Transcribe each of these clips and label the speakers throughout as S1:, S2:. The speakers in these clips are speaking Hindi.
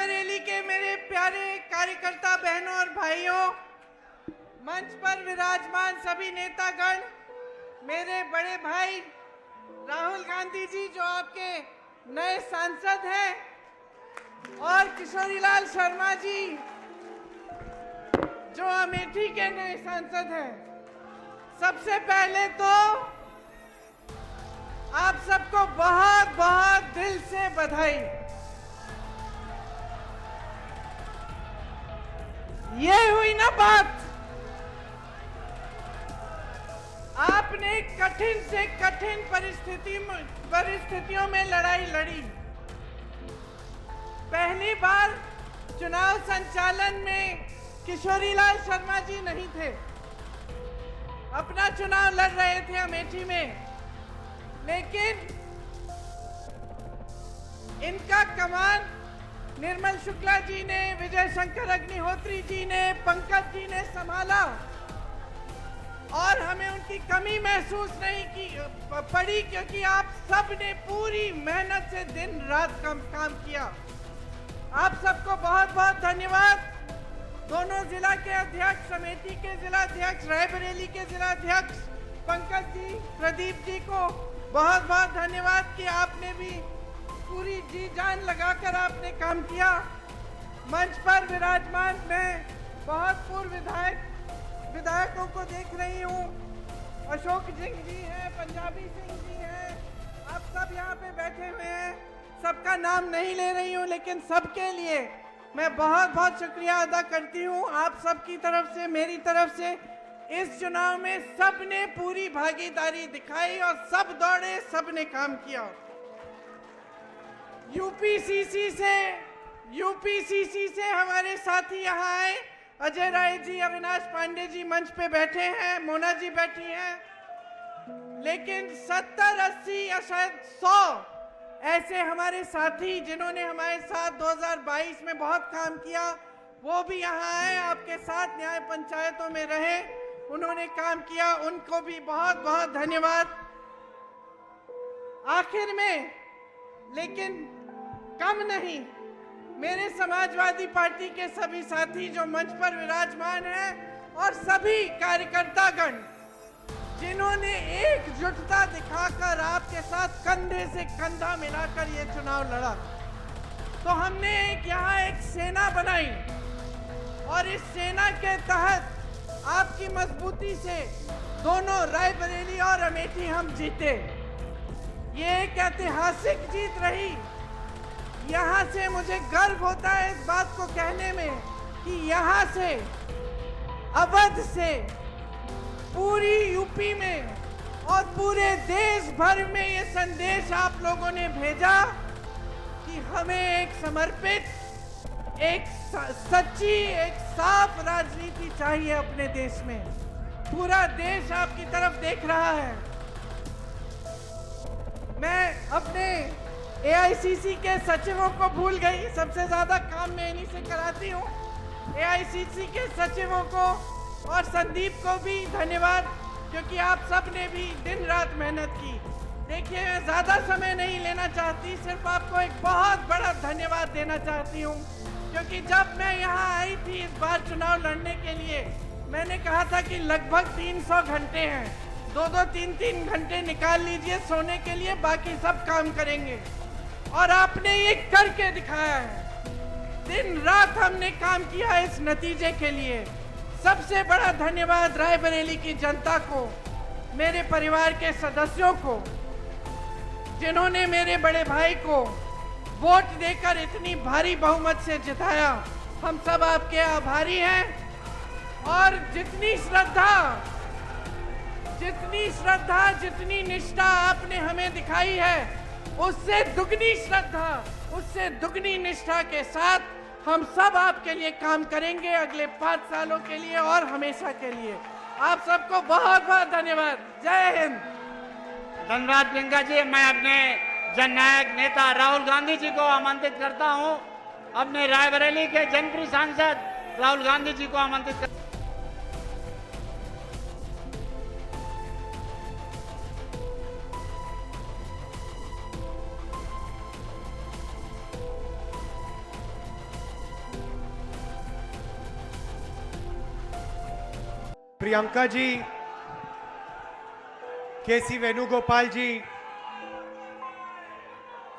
S1: रायबरेली के मेरे प्यारे कार्यकर्ता बहनों और भाइयों, मंच पर विराजमान सभी नेतागण, मेरे बड़े भाई राहुल गांधी जी जो आपके नए सांसद हैं, और किशोरीलाल शर्मा जी जो अमेठी के नए सांसद हैं। सबसे पहले तो आप सबको बहुत बहुत दिल से बधाई। ये हुई ना बात, आपने कठिन से कठिन परिस्थितियों में लड़ाई लड़ी। पहली बार चुनाव संचालन में किशोरीलाल शर्मा जी नहीं थे, अपना चुनाव लड़ रहे थे अमेठी में, लेकिन इनका कमान निर्मल शुक्ला जी ने, विजय शंकर अग्निहोत्री जी ने, पंकज जी ने संभाला और हमें उनकी कमी महसूस नहीं पड़ी, क्योंकि आप सब ने पूरी मेहनत से दिन रात काम किया। आप सबको बहुत बहुत धन्यवाद। दोनों जिला के अध्यक्ष, समिति के जिला अध्यक्ष, रायबरेली के जिला अध्यक्ष पंकज जी, प्रदीप जी को बहुत बहुत धन्यवाद कि आपने भी पूरी जी जान लगाकर आपने काम किया। मंच पर विराजमान मैं बहुत पूर्व विधायकों को देख रही हूँ। अशोक सिंह जी हैं, पंजाबी सिंह जी हैं, आप सब यहाँ पे बैठे हुए हैं। सबका नाम नहीं ले रही हूँ, लेकिन सबके लिए मैं बहुत बहुत शुक्रिया अदा करती हूँ। आप सबकी तरफ से, मेरी तरफ से इस चुनाव में सबने पूरी भागीदारी दिखाई और सब दौड़े, सबने काम किया। यूपीसीसी से हमारे साथी यहाँ आए, अजय राय जी, अविनाश पांडे जी मंच पे बैठे हैं, मोना जी बैठी हैं, लेकिन 70, 80 या शायद 100 ऐसे हमारे साथी जिन्होंने हमारे साथ 2022 में बहुत काम किया, वो भी यहाँ आए, आपके साथ न्याय पंचायतों में रहे, उन्होंने काम किया, उनको भी बहुत बहुत धन्यवाद। आखिर में, लेकिन कम नहीं, मेरे समाजवादी पार्टी के सभी साथी जो मंच पर विराजमान हैं और सभी कार्यकर्तागण जिन्होंने एकजुटता दिखाकर आपके साथ कंधे से कंधा मिलाकर ये चुनाव लड़ा। तो हमने यहाँ एक सेना बनाई और इस सेना के तहत आपकी मजबूती से दोनों रायबरेली और अमेठी हम जीते। ये एक ऐतिहासिक जीत रही। यहाँ से मुझे गर्व होता है इस बात को कहने में कि यहाँ से, अवध से, पूरी यूपी में और पूरे देश भर में ये संदेश आप लोगों ने भेजा कि हमें एक समर्पित, एक सच्ची, एक साफ राजनीति चाहिए अपने देश में। पूरा देश आपकी तरफ देख रहा है। मैं अपने एआईसीसी के सचिवों को भूल गई, सबसे ज्यादा काम मैं इन्हीं से कराती हूँ। एआईसीसी के सचिवों को और संदीप को भी धन्यवाद, क्योंकि आप सब ने भी दिन रात मेहनत की। देखिए, मैं ज्यादा समय नहीं लेना चाहती, सिर्फ आपको एक बहुत बड़ा धन्यवाद देना चाहती हूँ, क्योंकि जब मैं यहाँ आई थी इस बार चुनाव लड़ने के लिए, मैंने कहा था कि लगभग 300 घंटे हैं, 2-2, 3-3 घंटे निकाल लीजिए सोने के लिए, बाकी सब काम करेंगे। और आपने ये करके दिखाया है। दिन रात हमने काम किया इस नतीजे के लिए। सबसे बड़ा धन्यवाद रायबरेली की जनता को, मेरे परिवार के सदस्यों को, जिन्होंने मेरे बड़े भाई को वोट देकर इतनी भारी बहुमत से जिताया। हम सब आपके आभारी हैं। और जितनी श्रद्धा, जितनी निष्ठा आपने हमें दिखाई है, उससे दुगनी श्रद्धा, उससे दुगनी निष्ठा के साथ हम सब आपके लिए काम करेंगे अगले 5 सालों के लिए और हमेशा के लिए। आप सबको बहुत बहुत धन्यवाद। जय हिंद।
S2: धन्यवाद प्रियंका जी। मैं अपने जननायक नेता राहुल गांधी जी को आमंत्रित करता हूं, अपने रायबरेली के जनप्रिय सांसद राहुल गांधी जी को आमंत्रित करता हूं।
S3: प्रियंका जी, केसी वेणुगोपाल जी,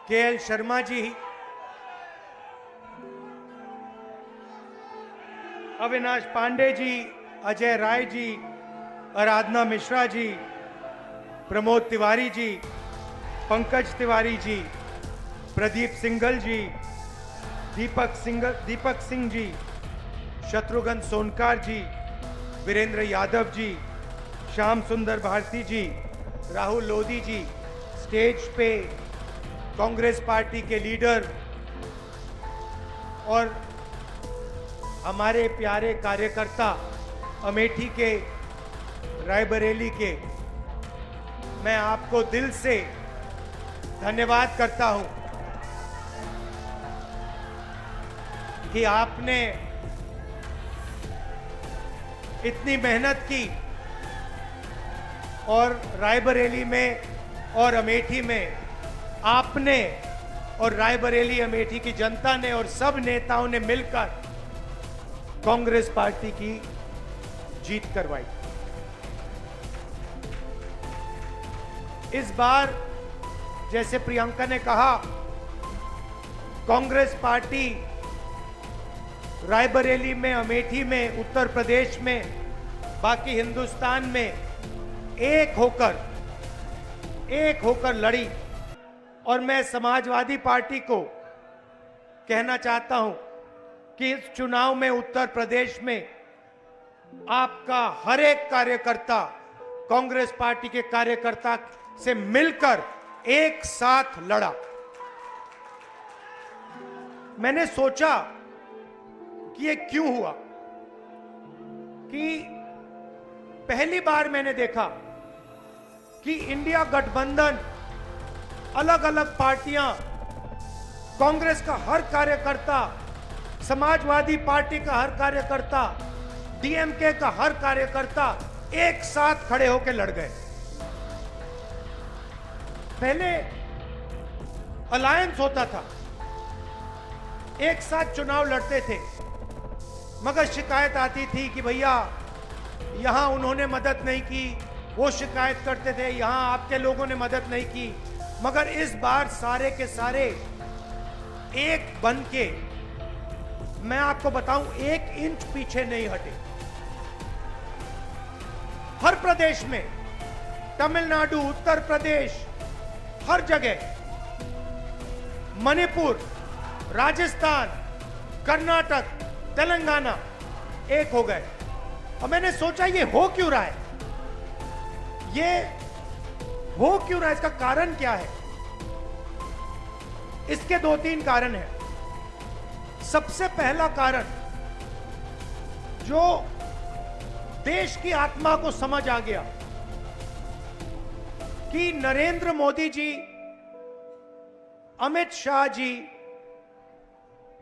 S3: केएल शर्मा जी, अविनाश पांडे जी, अजय राय जी, आराधना मिश्रा जी, प्रमोद तिवारी जी, पंकज तिवारी जी, प्रदीप सिंघल जी, दीपक सिंह जी, शत्रुघ्न सोनकार जी, वीरेंद्र यादव जी, श्याम सुंदर भारती जी, राहुल लोधी जी, स्टेज पे कांग्रेस पार्टी के लीडर और हमारे प्यारे कार्यकर्ता अमेठी के, रायबरेली के, मैं आपको दिल से धन्यवाद करता हूं कि आपने इतनी मेहनत की और रायबरेली में और अमेठी में आपने और रायबरेली अमेठी की जनता ने और सब नेताओं ने मिलकर कांग्रेस पार्टी की जीत करवाई। इस बार जैसे प्रियंका ने कहा, कांग्रेस पार्टी रायबरेली में, अमेठी में, उत्तर प्रदेश में, बाकी हिंदुस्तान में एक होकर लड़ी। और मैं समाजवादी पार्टी को कहना चाहता हूं कि इस चुनाव में उत्तर प्रदेश में आपका हर एक कार्यकर्ता कांग्रेस पार्टी के कार्यकर्ता से मिलकर एक साथ लड़ा। मैंने सोचा कि ये क्यों हुआ, कि पहली बार मैंने देखा कि इंडिया गठबंधन, अलग अलग पार्टियां, कांग्रेस का हर कार्यकर्ता, समाजवादी पार्टी का हर कार्यकर्ता, डीएमके का हर कार्यकर्ता एक साथ खड़े होकर लड़ गए। पहले अलायंस होता था, एक साथ चुनाव लड़ते थे, मगर शिकायत आती थी कि भैया यहां उन्होंने मदद नहीं की, वो शिकायत करते थे यहां आपके लोगों ने मदद नहीं की। मगर इस बार सारे के सारे एक बन के, मैं आपको बताऊं, 1 इंच पीछे नहीं हटे। हर प्रदेश में, तमिलनाडु, उत्तर प्रदेश, हर जगह, मणिपुर, राजस्थान, कर्नाटक, तेलंगाना एक हो गए। और मैंने सोचा ये हो क्यों रहा है, ये हो क्यों रहा है, इसका कारण क्या है? इसके 2-3 कारण हैं। सबसे पहला कारण, जो देश की आत्मा को समझ आ गया कि नरेंद्र मोदी जी, अमित शाह जी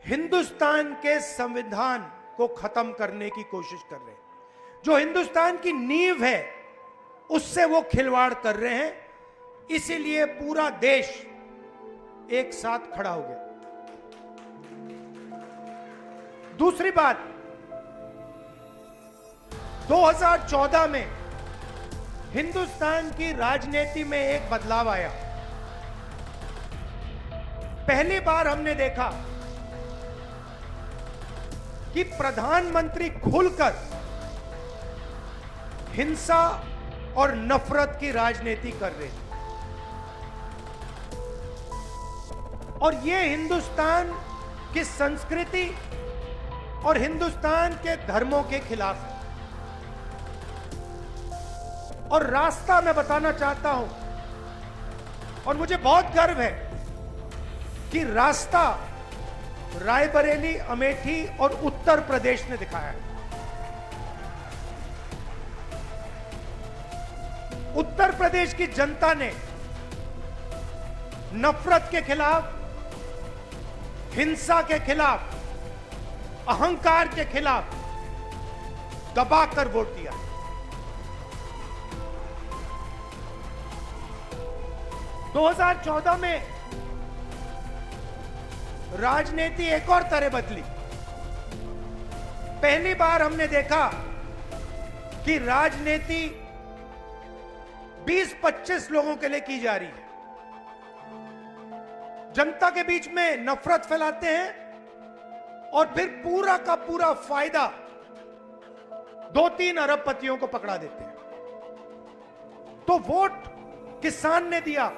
S3: हिंदुस्तान के संविधान को खत्म करने की कोशिश कर रहे हैं। जो हिंदुस्तान की नींव है उससे वो खिलवाड़ कर रहे हैं, इसीलिए पूरा देश एक साथ खड़ा हो गया। दूसरी बात, 2014 में हिंदुस्तान की राजनीति में एक बदलाव आया। पहली बार हमने देखा कि प्रधानमंत्री खुलकर हिंसा और नफरत की राजनीति कर रहे हैं। और ये हिंदुस्तान की संस्कृति और हिंदुस्तान के धर्मों के खिलाफ है। और रास्ता मैं बताना चाहता हूं, और मुझे बहुत गर्व है कि रास्ता रायबरेली, अमेठी और उत्तर प्रदेश ने दिखाया है। उत्तर प्रदेश की जनता ने नफरत के खिलाफ, हिंसा के खिलाफ, अहंकार के खिलाफ दबाकर वोट दिया। 2014 में राजनीति एक और तरह बदली। पहली बार हमने देखा कि राजनीति 20-25 लोगों के लिए की जा रही है, जनता के बीच में नफरत फैलाते हैं और फिर पूरा का पूरा फायदा 2-3 अरबपतियों को पकड़ा देते हैं। तो वोट किसान ने दिया,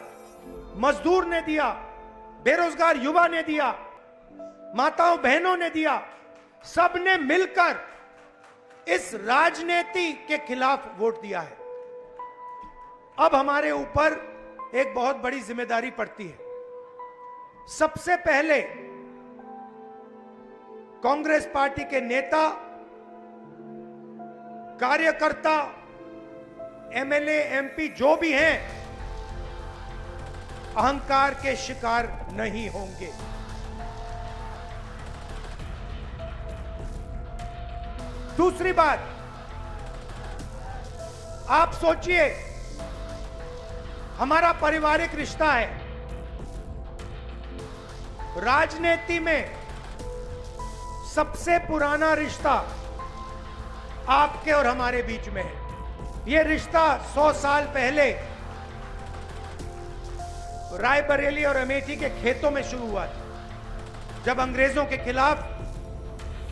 S3: मजदूर ने दिया, बेरोजगार युवा ने दिया, माताओं बहनों ने दिया, सबने मिलकर इस राजनीति के खिलाफ वोट दिया है। अब हमारे ऊपर एक बहुत बड़ी जिम्मेदारी पड़ती है। सबसे पहले कांग्रेस पार्टी के नेता, कार्यकर्ता, एमएलए, एमपी जो भी हैं, अहंकार के शिकार नहीं होंगे। दूसरी बात, आप सोचिए, हमारा पारिवारिक रिश्ता है। राजनीति में सबसे पुराना रिश्ता आपके और हमारे बीच में है। यह रिश्ता 100 साल पहले रायबरेली और अमेठी के खेतों में शुरू हुआ था। जब अंग्रेजों के खिलाफ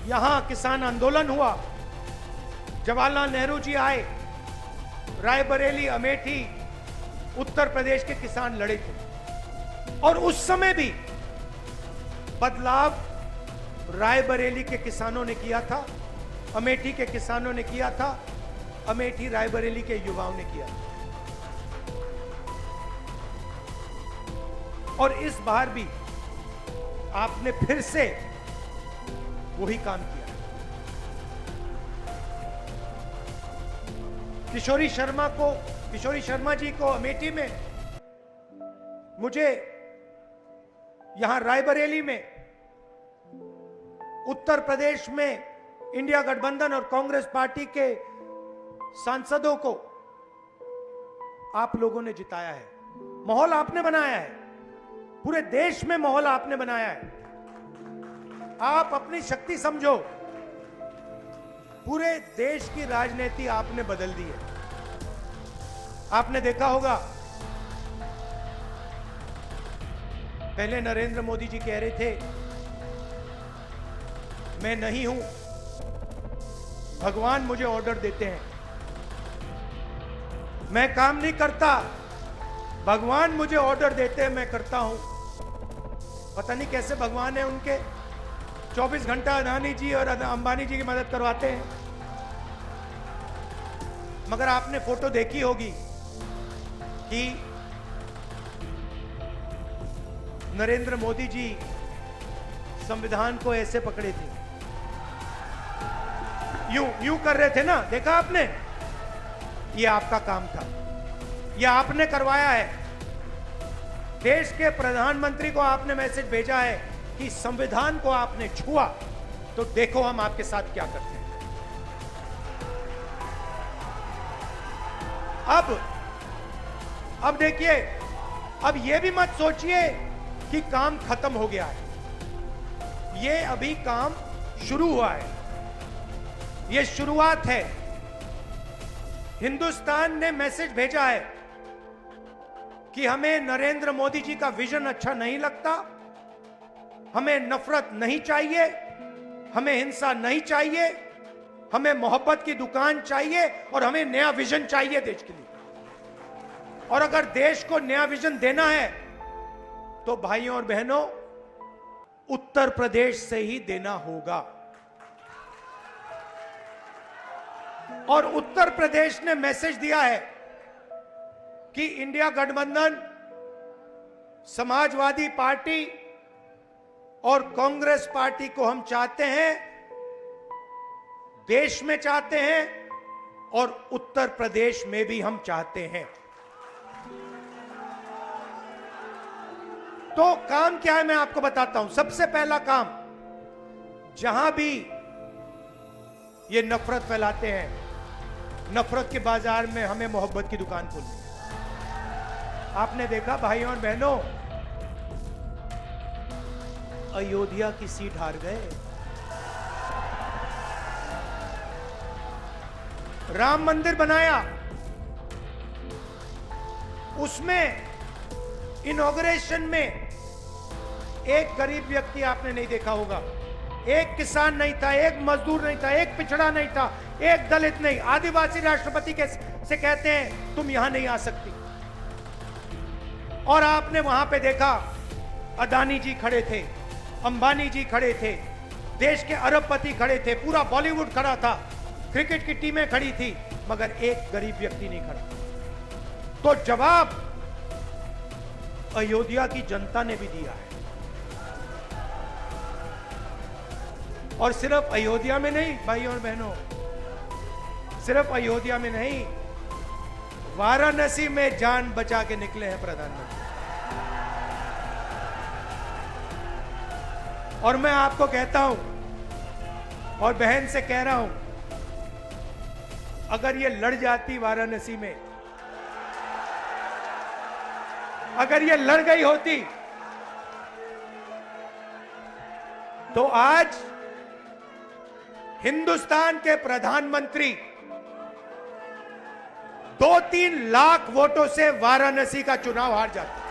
S3: यहां किसान आंदोलन हुआ, जवाहरलाल नेहरू जी आए, रायबरेली, अमेठी, उत्तर प्रदेश के किसान लड़े थे। और उस समय भी बदलाव रायबरेली के किसानों ने किया था, अमेठी के किसानों ने किया था, अमेठी रायबरेली के युवाओं ने किया था। और इस बार भी आपने फिर से वही काम किया। किशोरी शर्मा जी को अमेठी में, मुझे यहां रायबरेली में, उत्तर प्रदेश में इंडिया गठबंधन और कांग्रेस पार्टी के सांसदों को आप लोगों ने जिताया है। माहौल आपने बनाया है, पूरे देश में माहौल आपने बनाया है। आप अपनी शक्ति समझो, पूरे देश की राजनीति आपने बदल दी है। आपने देखा होगा, पहले नरेंद्र मोदी जी कह रहे थे, मैं नहीं हूं, भगवान मुझे ऑर्डर देते हैं, मैं काम नहीं करता, भगवान मुझे ऑर्डर देते हैं, मैं करता हूं। पता नहीं कैसे भगवान है उनके, 24 घंटा अदानी जी और अंबानी जी की मदद करवाते हैं। मगर आपने फोटो देखी होगी कि नरेंद्र मोदी जी संविधान को ऐसे पकड़े थे, यूं कर रहे थे ना, देखा आपने? ये आपका काम था, ये आपने करवाया है। देश के प्रधानमंत्री को आपने मैसेज भेजा है कि संविधान को आपने छुआ तो देखो हम आपके साथ क्या करते हैं। अब देखिए, अब ये भी मत सोचिए कि काम खत्म हो गया है। ये अभी काम शुरू हुआ है, ये शुरुआत है। हिंदुस्तान ने मैसेज भेजा है कि हमें नरेंद्र मोदी जी का विजन अच्छा नहीं लगता, हमें नफरत नहीं चाहिए, हमें हिंसा नहीं चाहिए, हमें मोहब्बत की दुकान चाहिए और हमें नया विजन चाहिए देश के लिए। और अगर देश को नया विजन देना है तो भाइयों और बहनों, उत्तर प्रदेश से ही देना होगा। और उत्तर प्रदेश ने मैसेज दिया है कि इंडिया गठबंधन, समाजवादी पार्टी और कांग्रेस पार्टी को हम चाहते हैं, देश में चाहते हैं और उत्तर प्रदेश में भी हम चाहते हैं। तो काम क्या है मैं आपको बताता हूं। सबसे पहला काम, जहां भी ये नफरत फैलाते हैं, नफरत के बाजार में हमें मोहब्बत की दुकान खोलनी है। आपने देखा भाइयों और बहनों, अयोध्या की सीट हार गए। राम मंदिर बनाया, उसमें इनॉग्रेशन में एक गरीब व्यक्ति आपने नहीं देखा होगा, एक किसान नहीं था, एक मजदूर नहीं था, एक पिछड़ा नहीं था, एक दलित नहीं। आदिवासी राष्ट्रपति से कहते हैं तुम यहां नहीं आ सकती। और आपने वहां पे देखा अदानी जी खड़े थे, अंबानी जी खड़े थे, देश के अरबपति खड़े थे, पूरा बॉलीवुड खड़ा था, क्रिकेट की टीमें खड़ी थी, मगर एक गरीब व्यक्ति नहीं खड़ा। तो जवाब अयोध्या की जनता ने भी दिया है। और सिर्फ अयोध्या में नहीं भाइयों और बहनों, सिर्फ अयोध्या में नहीं, वाराणसी में जान बचा के निकले हैं प्रधानमंत्री। और मैं आपको कहता हूं और बहन से कह रहा हूं, अगर ये लड़ जाती वाराणसी में, अगर ये लड़ गई होती, तो आज हिंदुस्तान के प्रधानमंत्री 2-3 लाख वोटों से वाराणसी का चुनाव हार जाते।